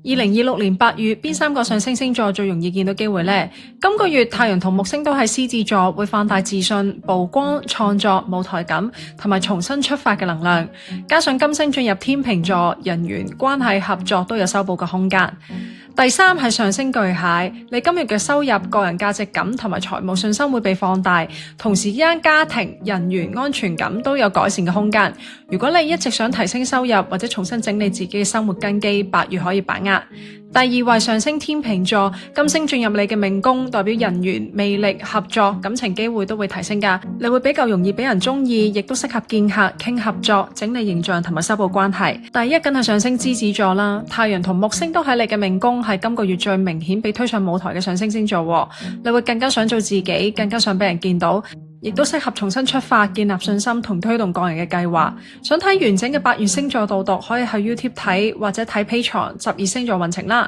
2026年8月，邊3個上升星座最容易見到機會呢？今個月太陽同木星都喺獅子座，會放大自信、曝光、創作、舞台感同埋重新出發嘅能量。加上金星進入天秤座，人緣、關係、合作都有修補嘅空間。第3係上升巨蟹，你今月嘅收入、個人價值感同埋財務信心會被放大，同時間家庭、人緣、安全感都有改善嘅空間。如果你一直想提升收入或者重新整理自己嘅生活根基，8月可以把握。第2位上升天秤座，金星進入你嘅命宮，代表人緣、魅力、合作、感情機會都會提升㗎。你會比較容易俾人中意，亦都適合見客、傾合作、整理形象同埋修補關係。第1梗係上升獅子座啦，太陽同木星都喺你嘅命宮，係今個月最明顯被推上舞台嘅上升星座。你會更加想做自己，更加想俾人見到，亦都適合重新出發，建立信心同推動個人嘅計劃。想睇完整嘅8月星座導讀，可以去 YouTube 睇，或者睇 Patreon 12星座運程啦。